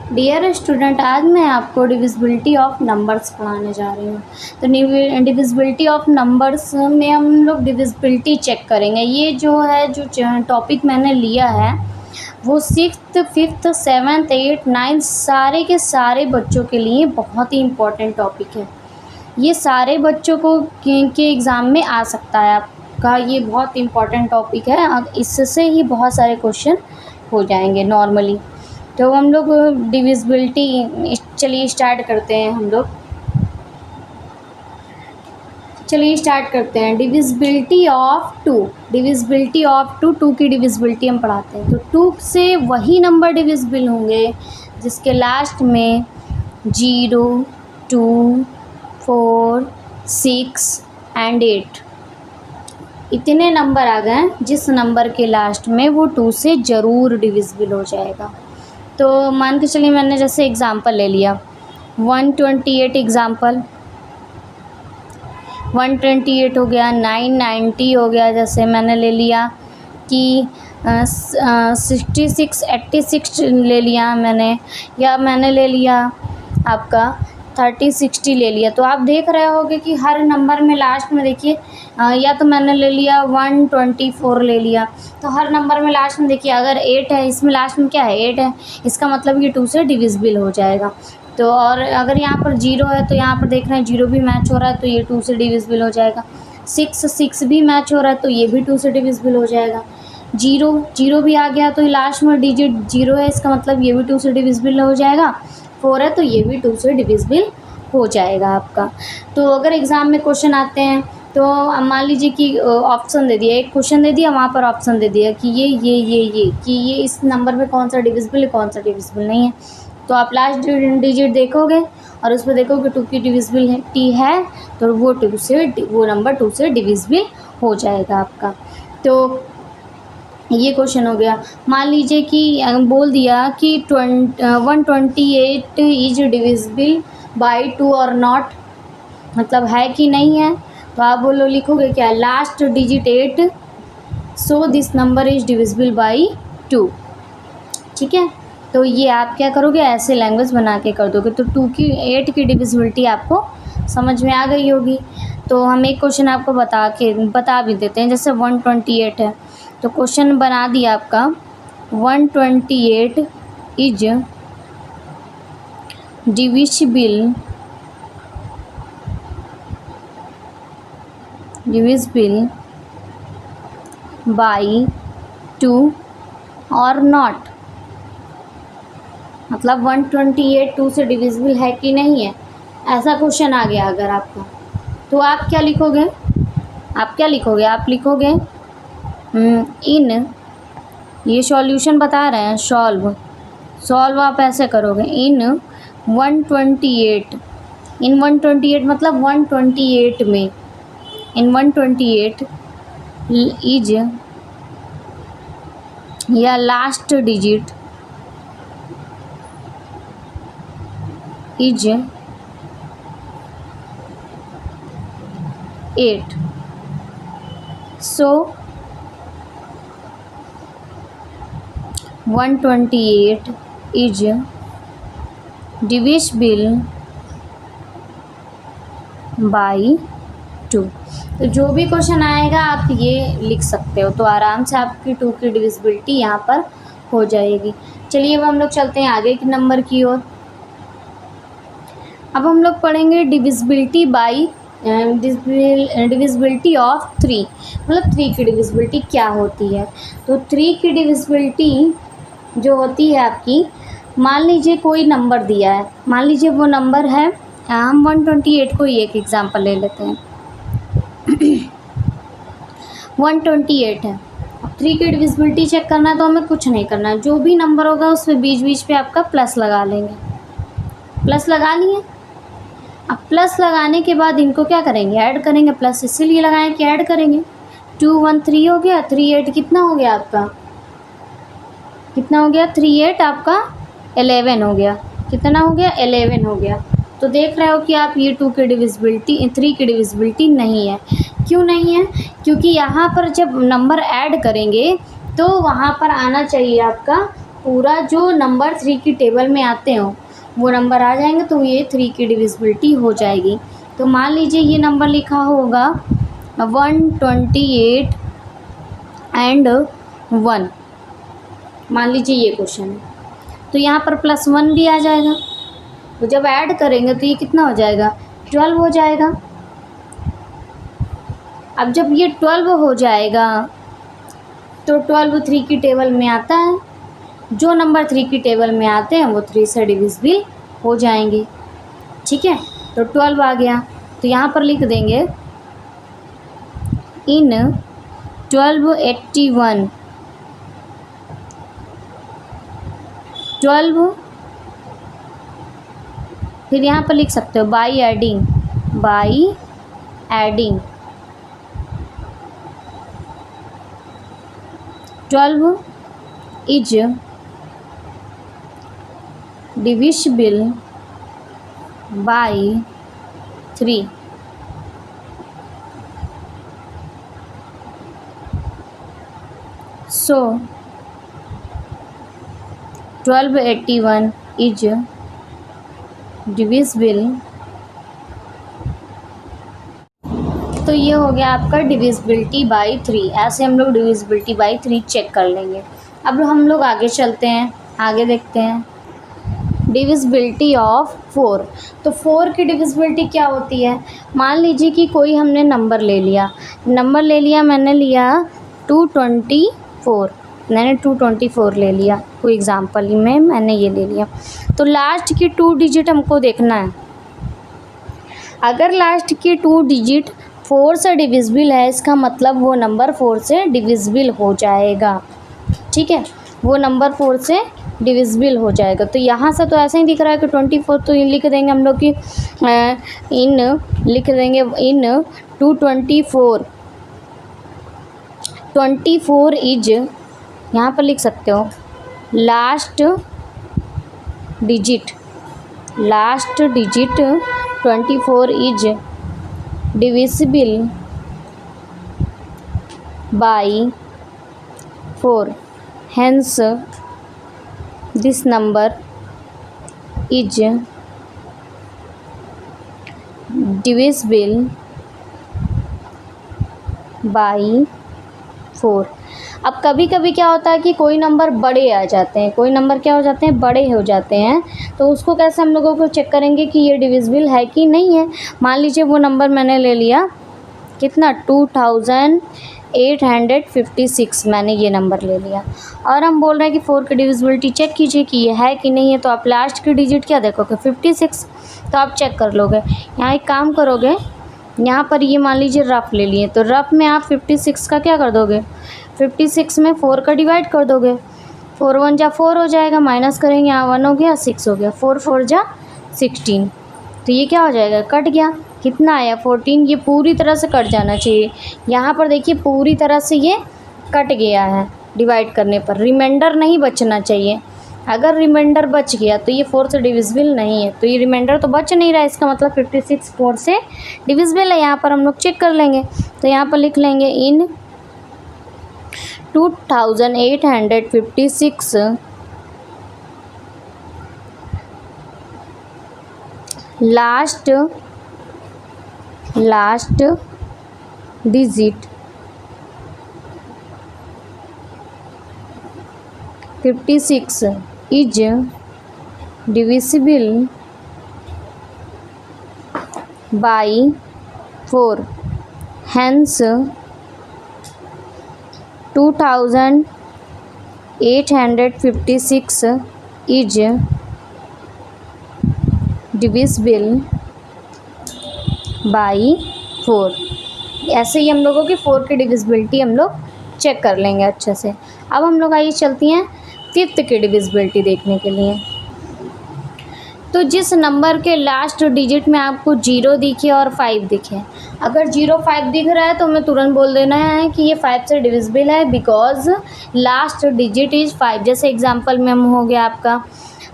Dear student, आज मैं आपको डिविजिबिलिटी ऑफ नंबर्स पढ़ाने जा रही हूँ। तो डिविजिबिलिटी ऑफ नंबर्स में हम लोग डिविजिबिलिटी चेक करेंगे। ये जो है जो टॉपिक मैंने लिया है वो 6th 5th 7th 8th 9th सारे के सारे बच्चों के लिए बहुत ही इम्पोर्टेंट टॉपिक है। ये सारे बच्चों को के एग्ज़ाम में आ सकता है आपका। ये बहुत इम्पोर्टेंट टॉपिक है। अब इससे ही बहुत सारे क्वेश्चन हो जाएंगे नॉर्मली। तो हम लोग डिविजिबिलिटी चलिए स्टार्ट करते हैं। स्टार्ट करते हैं। डिविजिबिलिटी ऑफ टू की डिविजिबिलिटी हम पढ़ाते हैं। तो 2 से वही नंबर डिविजिबल होंगे जिसके लास्ट में 0, 2, 4, 6 एंड 8 इतने नंबर आ गए जिस नंबर के लास्ट में वो 2 से ज़रूर डिविजिबल हो जाएगा। तो मान के चलिए मैंने जैसे एग्ज़ाम्पल ले लिया 128 एग्ज़ाम्पल 128 हो गया, 990 हो गया। जैसे मैंने ले लिया कि 66 86 ले लिया मैंने, या मैंने ले लिया आपका 30 60 ले लिया। तो आप देख रहे होगे कि हर नंबर में लास्ट में देखिए, या तो मैंने ले लिया 124 ले लिया। तो हर नंबर में लास्ट में देखिए अगर 8 है, इसमें लास्ट में क्या है 8 है, इसका मतलब ये 2 से डिविजिबल हो जाएगा। तो और अगर यहाँ पर 0 है तो यहाँ पर देख रहे हैं 0 भी मैच हो रहा है तो ये 2 से डिविजिबल हो जाएगा। 6 भी मैच हो रहा है तो ये भी 2 से डिविजिबल हो जाएगा। 0 भी आ गया तो लास्ट में डिजिट 0 है, इसका मतलब ये भी 2 से डिविजिबल हो जाएगा। 4 है तो ये भी 2 से डिविजिबल हो जाएगा आपका। तो अगर एग्ज़ाम में क्वेश्चन आते हैं तो मान लीजिए कि ऑप्शन दे दिया, एक क्वेश्चन दे दिया, वहाँ पर ऑप्शन दे दिया कि ये कि ये इस नंबर में कौन सा डिविजिबल है कौन सा डिविजिबल नहीं है। तो आप लास्ट डिजिट देखोगे और उस पर देखोगे 2 की डिविजिबिलिटी है तो वो नंबर 2 से डिविजिबल हो जाएगा आपका। तो ये क्वेश्चन हो गया। मान लीजिए कि बोल दिया कि 128 इज डिविजिबल बाई 2 और नॉट, मतलब है कि नहीं है। तो आप बोलो लिखोगे क्या, last digit 8, so this number is divisible by 2। ठीक है, तो ये आप क्या करोगे, ऐसे लैंग्वेज बना के कर दोगे। तो 8 की डिविजिबिलिटी आपको समझ में आ गई होगी। तो हम एक क्वेश्चन आपको बता भी देते हैं। जैसे 128 है तो क्वेश्चन बना दिया आपका 128 इज डिविजिबल बाई 2 और नॉट, मतलब 128 2 से डिविजिबल है कि नहीं है, ऐसा क्वेश्चन आ गया अगर आपका। तो आप क्या लिखोगे, आप लिखोगे इन, ये सॉल्यूशन बता रहे हैं, सॉल्व आप ऐसे करोगे इन 128 मतलब 128 में, इन 128 इज या last digit is 8, so 128 is divisible by 2। तो जो भी क्वेश्चन आएगा आप ये लिख सकते हो, तो आराम से आपकी 2 की डिविजिबिलिटी यहाँ पर हो जाएगी। चलिए अब हम लोग चलते हैं आगे के नंबर की ओर। अब हम लोग पढ़ेंगे डिविजिबिलिटी बाई डिविजिबिलिटी ऑफ 3, मतलब 3 की डिविजिबिलिटी क्या होती है। तो 3 की डिविजिबिलिटी जो होती है आपकी, मान लीजिए कोई नंबर दिया है, मान लीजिए वो नंबर है, हम 128 को ही एक एग्जांपल ले लेते हैं। 128 है, अब 3 की डिविजिबिलिटी चेक करना है तो हमें कुछ नहीं करना है, जो भी नंबर होगा उसमें बीच पे आपका प्लस लगा लेंगे। प्लस लगा लिए, अब प्लस लगाने के बाद इनको क्या करेंगे, ऐड करेंगे। प्लस इसीलिए लगाएं कि ऐड करेंगे। 2 1 3 हो गया, 3 8 कितना हो गया आपका, 3 8 आपका 11 हो गया। कितना हो गया, 11 हो गया। तो देख रहे हो कि आप ये 2 की डिविजिबिलिटी 3 की डिविजिबिलिटी नहीं है। क्यों नहीं है, क्योंकि यहाँ पर जब नंबर ऐड करेंगे तो वहाँ पर आना चाहिए आपका पूरा जो नंबर 3 की टेबल में आते हो वो नंबर आ जाएंगे तो ये 3 की डिविजिबिलिटी हो जाएगी। तो मान लीजिए ये नंबर लिखा होगा 128 एंड 1, मान लीजिए ये क्वेश्चन है, तो यहाँ पर +1 भी आ जाएगा। तो जब ऐड करेंगे तो ये कितना हो जाएगा, 12 हो जाएगा। अब जब ये 12 हो जाएगा तो 12 3 की टेबल में आता है, जो नंबर 3 की टेबल में आते हैं वो 3 से डिविजिबल हो जाएंगे। ठीक है, तो 12 आ गया, तो यहाँ पर लिख देंगे इन 1281 12, फिर यहाँ पर लिख सकते हो by adding 12 is divisible by 3। So 1281 is divisible, तो ये हो गया आपका डिविजिबिलिटी बाई 3। ऐसे हम लोग डिविजिबिलिटी बाई 3 चेक कर लेंगे। अब हम लोग आगे चलते हैं, आगे देखते हैं डिविजिबिलिटी ऑफ 4। तो 4 की डिविजिबिलिटी क्या होती है, मान लीजिए कि कोई हमने नंबर ले लिया, मैंने लिया 224, मैंने 224 ले लिया, कोई एग्जांपल में मैंने ये ले लिया। तो लास्ट की 2 डिजिट हमको देखना है। अगर लास्ट की 2 डिजिट 4 से डिविजिबल है, इसका मतलब वो नंबर 4 से डिविजिबल हो जाएगा। ठीक है, वो नंबर 4 से डिविजिबल हो जाएगा। तो यहाँ से तो ऐसे ही दिख रहा है कि 24, तो इन लिख देंगे हम लोग कि इन 224 24 इज, यहाँ पर लिख सकते हो last digit 24 is divisible by 4, hence this number is divisible by 4। अब कभी कभी क्या होता है कि कोई नंबर बड़े आ जाते हैं, कोई नंबर क्या हो जाते हैं, बड़े हो जाते हैं, तो उसको कैसे हम लोगों को चेक करेंगे कि ये डिविजिबल है कि नहीं है। मान लीजिए वो नंबर मैंने ले लिया कितना, 2856, मैंने ये नंबर ले लिया, और हम बोल रहे हैं कि 4 की डिविजिबिलिटी चेक कीजिए कि ये है कि नहीं है। तो आप लास्ट की डिजिट क्या देखोगे, 56, तो आप चेक कर लोगे। यहाँ एक काम करोगे, यहाँ पर ये मान लीजिए रफ ले लिए, तो रफ में आप 56 का क्या कर दोगे, 56 में 4 का डिवाइड कर दोगे, 4 1 जा 4 हो जाएगा, माइनस करेंगे, यहाँ 1 हो गया, 6 हो गया, 4 4 जा 16, तो ये क्या हो जाएगा, कट गया। कितना आया, 14। ये पूरी तरह से कट जाना चाहिए। यहाँ पर देखिए पूरी तरह से ये कट गया है डिवाइड करने पर, रिमाइंडर नहीं बचना चाहिए। अगर रिमाइंडर बच गया तो ये 4 से डिविजिबल नहीं है, तो ये रिमाइंडर तो बच नहीं रहा है, इसका मतलब 56 4 से डिविजिबल है। यहाँ पर हम लोग चेक कर लेंगे, तो यहाँ पर लिख लेंगे इन 2856 last digit 56 is divisible by 4, hence 2856 is divisible by 4। ऐसे ही हम लोगों की 4 की डिविजिबिलिटी हम लोग चेक कर लेंगे अच्छे से। अब हम लोग आइए चलती हैं 5th की डिविजिबिलिटी देखने के लिए। तो जिस नंबर के लास्ट डिजिट में आपको 0 दिखे और 5 दिखे, अगर 0 5 दिख रहा है तो हमें तुरंत बोल देना है कि ये 5 से डिविजिबल है, बिकॉज लास्ट डिजिट इज़ 5। जैसे एग्जांपल में हम हो गया आपका,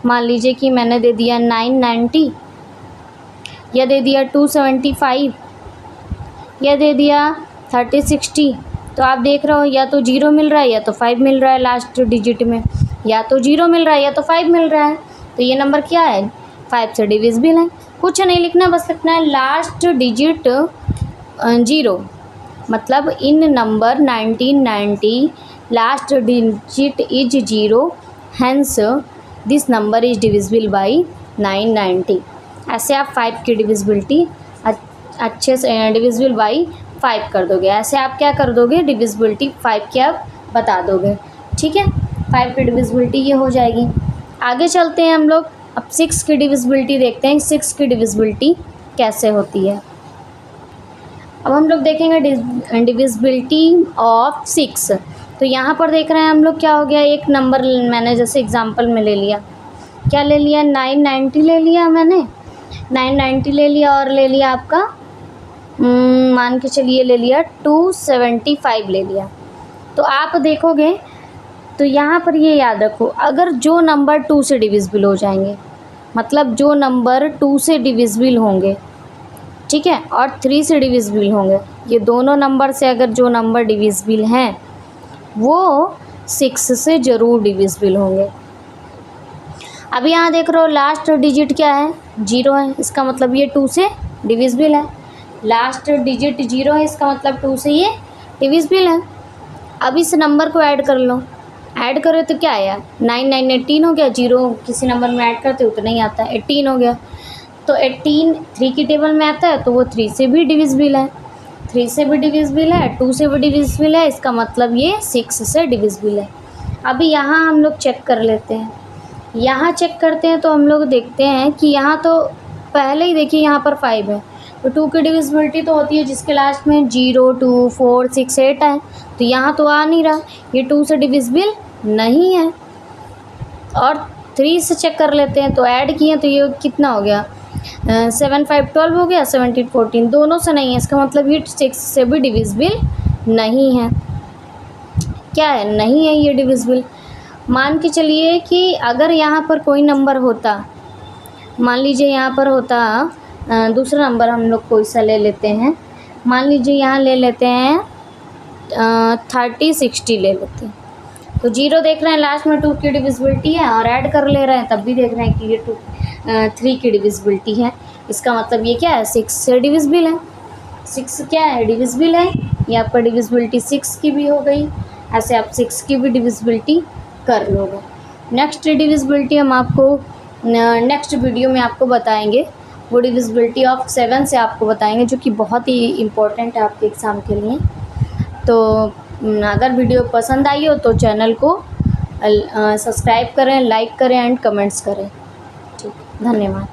मान लीजिए कि मैंने दे दिया 990, या दे दिया 275, या दे दिया 3060, तो आप देख रहे हो या तो 0 मिल रहा है या तो 5 मिल रहा है लास्ट डिजिट में। या तो 0 मिल रहा है या तो 5 मिल रहा है। तो ये नंबर क्या है, 5 से डिविजिबल है। कुछ नहीं लिखना, बस लिखना है लास्ट डिजिट 0, मतलब इन number 1990 last digit is 0, hence this number is divisible by 990। ऐसे आप 5 की डिविजिबिलिटी अच्छे से डिविजिबल बाई 5 कर दोगे। ऐसे आप क्या कर दोगे, डिविजिबिलिटी 5 की आप बता दोगे। ठीक है, 5 की डिविजिबिलिटी ये हो जाएगी। आगे चलते हैं हम लोग, अब 6 की डिविजिबिलिटी देखते हैं, 6 की डिविजिबिलिटी कैसे होती है। अब हम लोग देखेंगे डिविजिबिलिटी ऑफ 6। तो यहाँ पर देख रहे हैं हम लोग क्या हो गया, एक नंबर मैंने जैसे एग्जांपल में ले लिया, क्या ले लिया, 990 ले लिया मैंने, 990 ले लिया और ले लिया आपका मान के चलिए ले लिया 275 ले लिया। तो आप देखोगे तो यहाँ पर ये याद रखो, अगर जो नंबर 2 से डिविजिबल हो जाएंगे, मतलब जो नंबर 2 से डिविजिबल होंगे, ठीक है, और 3 से डिविजिबल होंगे, ये दोनों नंबर से अगर जो नंबर डिविजिबल हैं वो 6 से ज़रूर डिविजिबल होंगे। अब यहाँ देख रहे हो लास्ट डिजिट क्या है, 0 है, इसका मतलब ये 2 से डिविजिबल है। लास्ट डिजिट 0 है, इसका मतलब 2 से ये डिविजिबल है। अब इस नंबर को ऐड कर लो, ऐड करो तो क्या आया, 9 18 हो गया, 0 किसी नंबर में ऐड करते उतना ही आता है, 18 हो गया। तो 18 3 की टेबल में आता है, तो वो 3 से भी डिविजिबल है, 3 से भी डिविजिबल है, 2 से भी डिविजिबल है, इसका मतलब ये 6 से डिविजिबल है। अभी यहाँ हम लोग चेक कर लेते हैं, यहाँ चेक करते हैं तो हम लोग देखते हैं कि यहाँ तो पहले ही देखिए यहाँ पर 5 है, तो 2 की डिविजिबिलिटी तो होती है जिसके लास्ट में 0 2 4 6 8 है, तो यहाँ तो आ नहीं रहा, ये 2 से डिविजिबल नहीं है। और 3 से चेक कर लेते हैं, तो ऐड किए तो ये कितना हो गया, 7 5 12 हो गया, 17 14 दोनों से नहीं है, इसका मतलब ये 6 से भी डिविजिबल नहीं है। क्या है, नहीं है ये डिविजिबल। मान के चलिए कि अगर यहाँ पर कोई नंबर होता, मान लीजिए यहाँ पर होता दूसरा नंबर हम लोग कोई सा ले लेते हैं, मान लीजिए यहाँ ले लेते हैं 30 60 ले लेते हैं, तो 0 देख रहे हैं लास्ट में 2 की डिविजिबिलिटी है, और ऐड कर ले रहे हैं तब भी देख रहे हैं कि ये 3 की डिविजिबिलिटी है, इसका मतलब ये क्या है, 6 से डिविजिबल है। 6 क्या है, डिविजिबल है, ये आपका डिविजिबिलिटी 6 की भी हो गई। ऐसे आप 6 की भी डिविजिबिलिटी कर लोगे। नेक्स्ट डिविजिबिलिटी हम आपको नेक्स्ट वीडियो में आपको बताएंगे, वो डिविजिबिलिटी ऑफ 7 से आपको बताएंगे, जो कि बहुत ही इम्पोर्टेंट है आपके एग्ज़ाम के लिए। तो अगर वीडियो पसंद आई हो तो चैनल को सब्सक्राइब करें, लाइक करें एंड कमेंट्स करें। ठीक, धन्यवाद।